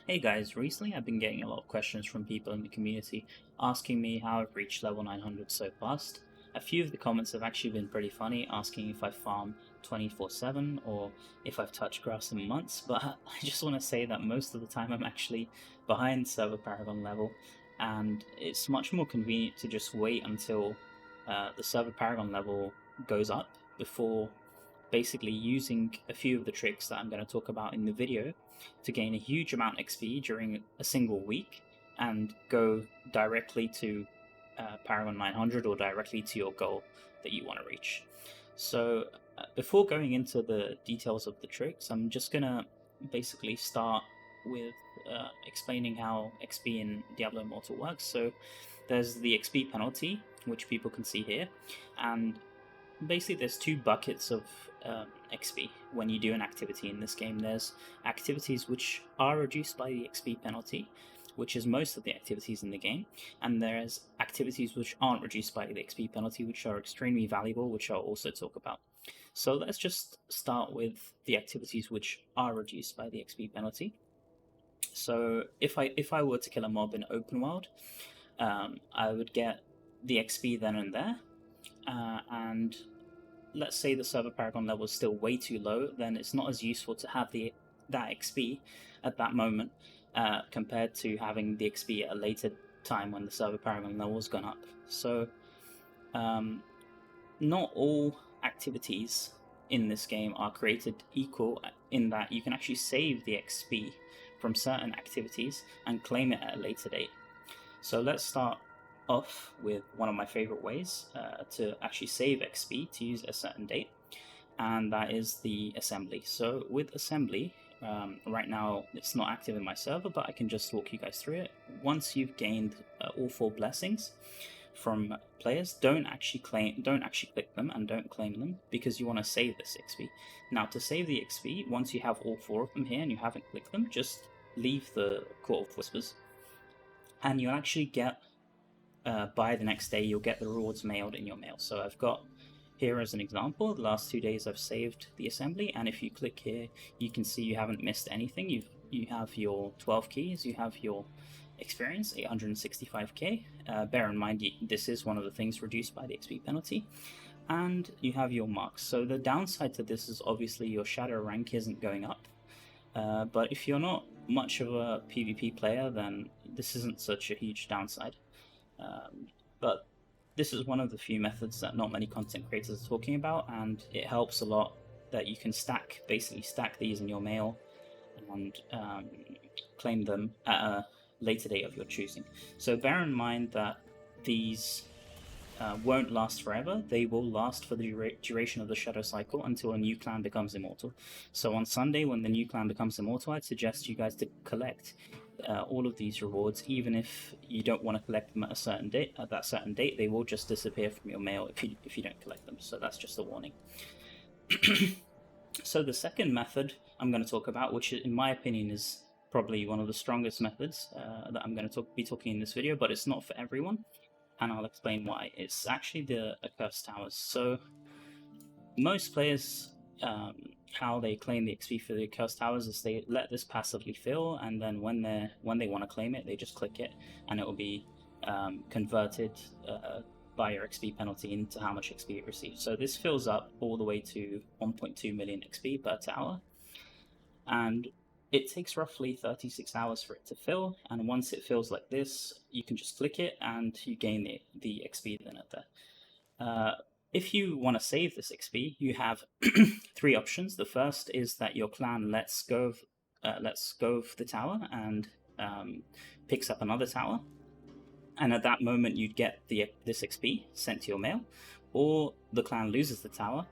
Hey guys, recently I've been getting a lot of questions from people in the community asking me how I've reached level 900 so fast. A few of the comments have actually been pretty funny, asking if I farm 24/7 or if I've touched grass in months, but I just want to say that most of the time I'm actually behind server Paragon level, and it's much more convenient to just wait until the server Paragon level goes up before basically using a few of the tricks that I'm going to talk about in the video to gain a huge amount of XP during a single week and go directly to Paragon 900 or directly to your goal that you want to reach. So, before going into the details of the tricks, I'm just going to basically start with explaining how XP in Diablo Immortal works. So, there's the XP penalty, which people can see here, and basically there's two buckets of XP when you do an activity in this game. There's activities which are reduced by the XP penalty, which is most of the activities in the game, and there's activities which aren't reduced by the XP penalty, which are extremely valuable, which I'll also talk about. So let's just start with the activities which are reduced by the XP penalty. So if I were to kill a mob in open world, I would get the XP then and there, and let's say the server Paragon level is still way too low, then it's not as useful to have that XP at that moment compared to having the XP at a later time when the server Paragon level has gone up. So, not all activities in this game are created equal in that you can actually save the XP from certain activities and claim it at a later date. So let's start off with one of my favorite ways to actually save XP to use a certain date, and that is the assembly. So with assembly, right now it's not active in my server, but I can just walk you guys through it. Once you've gained all 4 blessings from players, don't actually click them and don't claim them because you want to save this XP. Now to save the XP, once you have all 4 of them here and you haven't clicked them, just leave the Court of Whispers and you'll actually get by the next day you'll get the rewards mailed in your mail. So I've got here as an example, the last 2 days I've saved the assembly, and if you click here you can see you haven't missed anything. You have your 12 keys, you have your experience 865k. Bear in mind this is one of the things reduced by the XP penalty, and you have your marks. So the downside to this is obviously your shadow rank isn't going up, but if you're not much of a PvP player then this isn't such a huge downside. But this is one of the few methods that not many content creators are talking about, and it helps a lot that you can basically stack these in your mail and claim them at a later date of your choosing. So bear in mind that these won't last forever. They will last for the duration of the Shadow Cycle until a new clan becomes immortal. So on Sunday, when the new clan becomes immortal, I'd suggest you guys to collect all of these rewards. Even if you don't want to collect them at that certain date, they will just disappear from your mail if you don't collect them. So that's just a warning. So the second method I'm going to talk about, which in my opinion is probably one of the strongest methods that I'm going to be talking in this video, but it's not for everyone, and I'll explain why. It's actually the Accursed Towers. So most players, how they claim the XP for the Accursed Towers is they let this passively fill, and then when they want to claim it, they just click it, and it will be converted by your XP penalty into how much XP it receives. So this fills up all the way to 1.2 million XP per tower, and it takes roughly 36 hours for it to fill, and once it fills like this, you can just click it and you gain the XP then at there. If you want to save this XP, you have 3 options. The first is that your clan lets go of the tower and picks up another tower, and at that moment you'd get this XP sent to your mail, or the clan loses the tower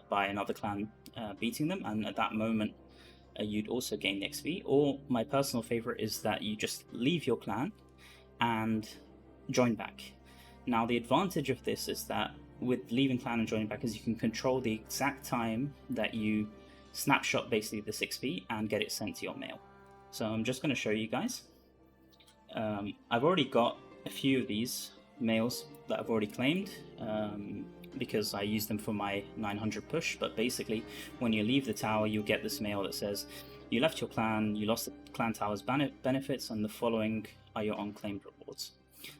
by another clan beating them, and at that moment you'd also gain the XP. Or my personal favorite is that you just leave your clan and join back. Now the advantage of this is that with leaving clan and joining back is you can control the exact time that you snapshot basically this XP and get it sent to your mail. So I'm just going to show you guys. I've already got a few of these mails that I've already claimed because I use them for my 900 push, but basically when you leave the tower you'll get this mail that says You left your clan, you lost the clan tower's benefits, and the following are your unclaimed rewards.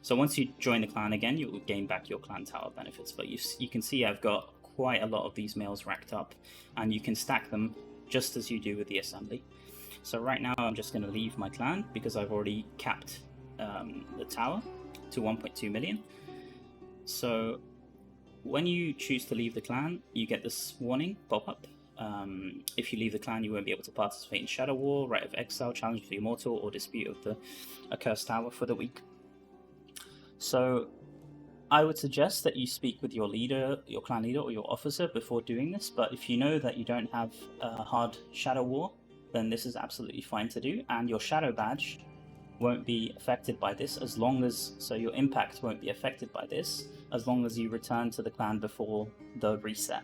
So once you join the clan again, you will gain back your clan tower benefits. But you can see I've got quite a lot of these mails racked up, and you can stack them just as you do with the assembly. So right now I'm just going to leave my clan because I've already capped the tower to 1.2 million. So when you choose to leave the clan, you get this warning pop up. If you leave the clan, you won't be able to participate in Shadow War, Rite of Exile, Challenge of the Immortal, or Dispute of the Accursed Tower for the week. So I would suggest that you speak with your leader, your clan leader, or your officer before doing this, but if you know that you don't have a hard Shadow War, then this is absolutely fine to do, and your Shadow Badge won't be affected by this as long as, so your impact won't be affected by this as long as you return to the clan before the reset,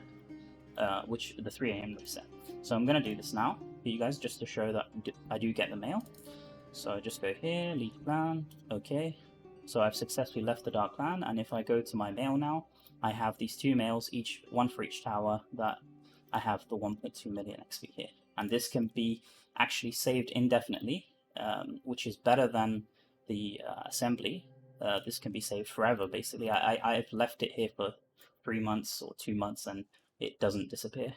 which the 3 AM reset. So I'm going to do this now for you guys just to show that I do get the mail. So I just go here, leave clan, okay. So I've successfully left the Dark Clan, and if I go to my mail now, I have these 2 mails, one for each tower, that I have the 1.2 million XP here. And this can be actually saved indefinitely, which is better than the assembly. This can be saved forever, basically. I've left it here for 3 months or 2 months, and it doesn't disappear.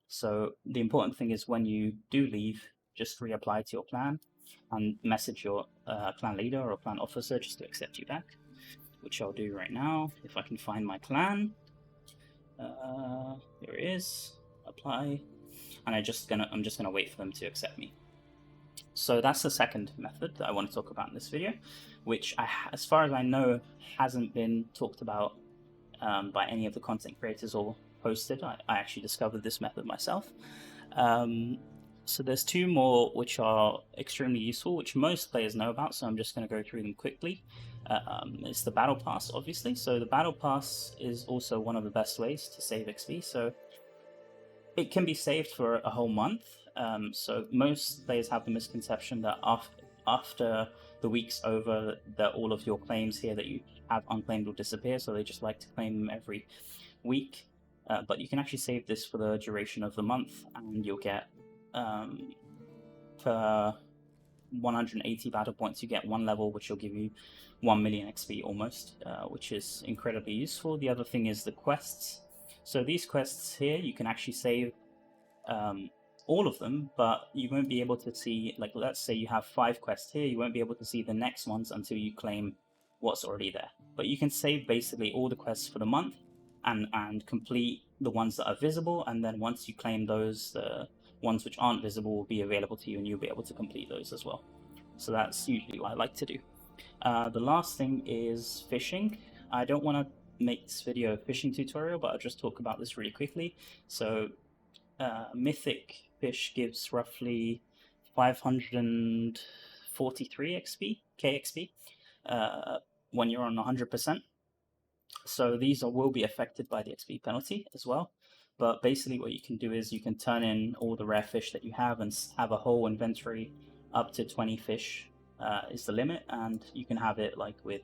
So the important thing is when you do leave, just reapply to your clan and message your clan leader or clan officer just to accept you back, which I'll do right now if I can find my clan. Here it is. Apply, and I'm just gonna wait for them to accept me. So that's the second method that I want to talk about in this video, which as far as I know hasn't been talked about by any of the content creators or posted. I actually discovered this method myself. So there's 2 more which are extremely useful, which most players know about, so I'm just going to go through them quickly. It's the Battle Pass, obviously. So the Battle Pass is also one of the best ways to save XP. So it can be saved for a whole month. So most players have the misconception that after the week's over, that all of your claims here that you have unclaimed will disappear, so they just like to claim them every week. But you can actually save this for the duration of the month, and you'll get for 180 battle points, you get 1 level, which will give you 1 million XP almost, which is incredibly useful. The other thing is the quests. So these quests here, you can actually save all of them, but you won't be able to see, like, let's say you have 5 quests here, you won't be able to see the next ones until you claim what's already there. But you can save basically all the quests for the month and complete the ones that are visible, and then once you claim those, the ones which aren't visible will be available to you, and you'll be able to complete those as well. So that's usually what I like to do. The last thing is fishing. I don't want to make this video a fishing tutorial, but I'll just talk about this really quickly. So mythic fish gives roughly 543 KXP when you're on 100%. So these will be affected by the XP penalty as well. But basically what you can do is you can turn in all the rare fish that you have and have a whole inventory up to 20 fish is the limit, and you can have it like with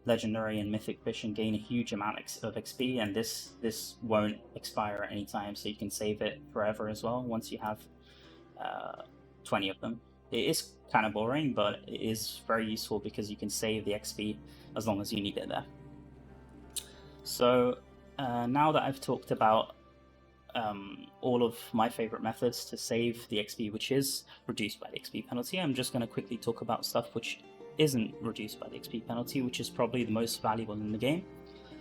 legendary and mythic fish and gain a huge amount of XP, and this won't expire at any time, so you can save it forever as well once you have 20 of them. It is kind of boring, but it is very useful because you can save the XP as long as you need it there. So now that I've talked about all of my favorite methods to save the XP, which is reduced by the XP penalty, I'm just going to quickly talk about stuff which isn't reduced by the XP penalty, which is probably the most valuable in the game.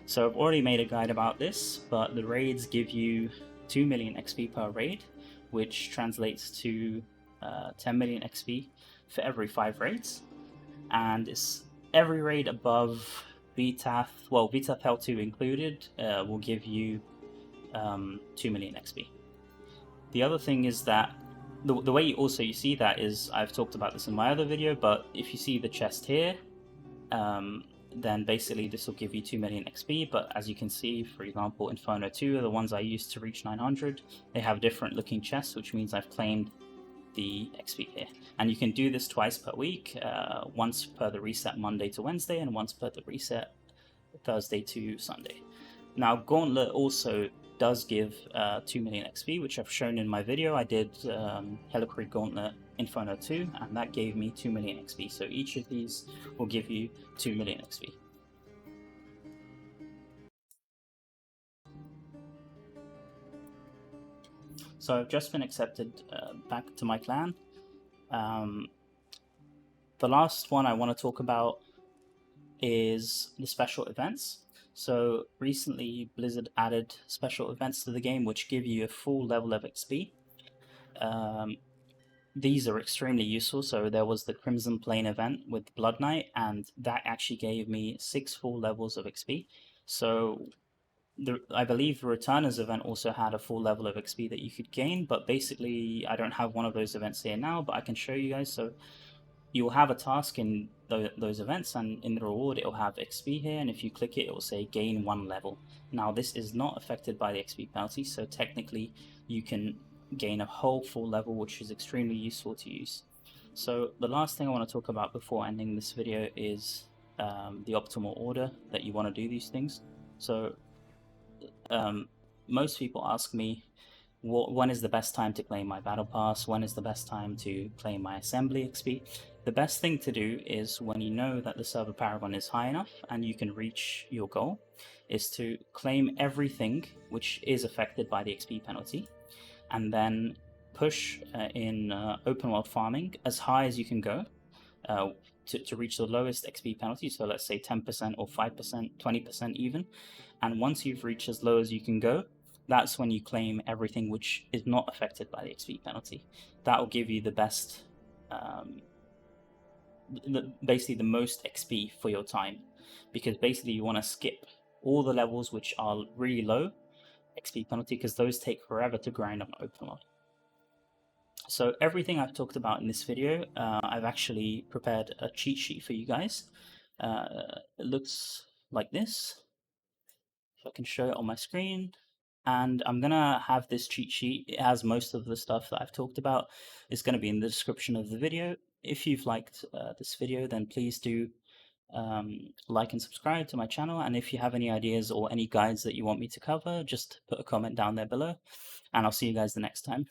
So I've already made a guide about this, but the raids give you 2 million XP per raid, which translates to 10 million XP for every 5 raids, and it's every raid above VTAF, well, VTAF L2 included, will give you 2 million XP. The other thing is that the way you see that is, I've talked about this in my other video, but if you see the chest here, then basically this will give you 2 million XP, but as you can see, for example, Inferno 2 are the ones I used to reach 900. They have different looking chests, which means I've claimed the XP here. And you can do this twice per week, once per the reset Monday to Wednesday, and once per the reset Thursday to Sunday. Now, Gauntlet also does give 2 million XP, which I've shown in my video. I did Hellforge Gauntlet Inferno 2, and that gave me 2 million XP. So each of these will give you 2 million XP. So I've just been accepted back to my clan. The last one I want to talk about is the special events. So recently Blizzard added special events to the game which give you a full level of XP. These are extremely useful. So there was the Crimson Plane event with Blood Knight, and that actually gave me 6 full levels of XP. So I believe the Returners event also had a full level of XP that you could gain, but basically I don't have one of those events here now, but I can show you guys. So you'll have a task in those events, and in the reward it will have XP here, and if you click it, it will say gain 1 level. Now this is not affected by the XP penalty, so technically you can gain a whole full level, which is extremely useful to use. So the last thing I want to talk about before ending this video is the optimal order that you want to do these things. So most people ask me, when is the best time to claim my battle pass? When is the best time to claim my assembly XP? The best thing to do is when you know that the server Paragon is high enough and you can reach your goal, is to claim everything which is affected by the XP penalty, and then push in open world farming as high as you can go to reach the lowest XP penalty. So let's say 10% or 5%, 20% even. And once you've reached as low as you can go, that's when you claim everything which is not affected by the XP penalty. That will give you the best, basically the most XP for your time, because basically you want to skip all the levels which are really low XP penalty, because those take forever to grind on open world. So everything I've talked about in this video, I've actually prepared a cheat sheet for you guys. It looks like this. If I can show it on my screen. And I'm gonna have this cheat sheet. It has most of the stuff that I've talked about. It's gonna be in the description of the video. If you've liked this video, then please do like and subscribe to my channel. And if you have any ideas or any guides that you want me to cover, just put a comment down there below. And I'll see you guys the next time.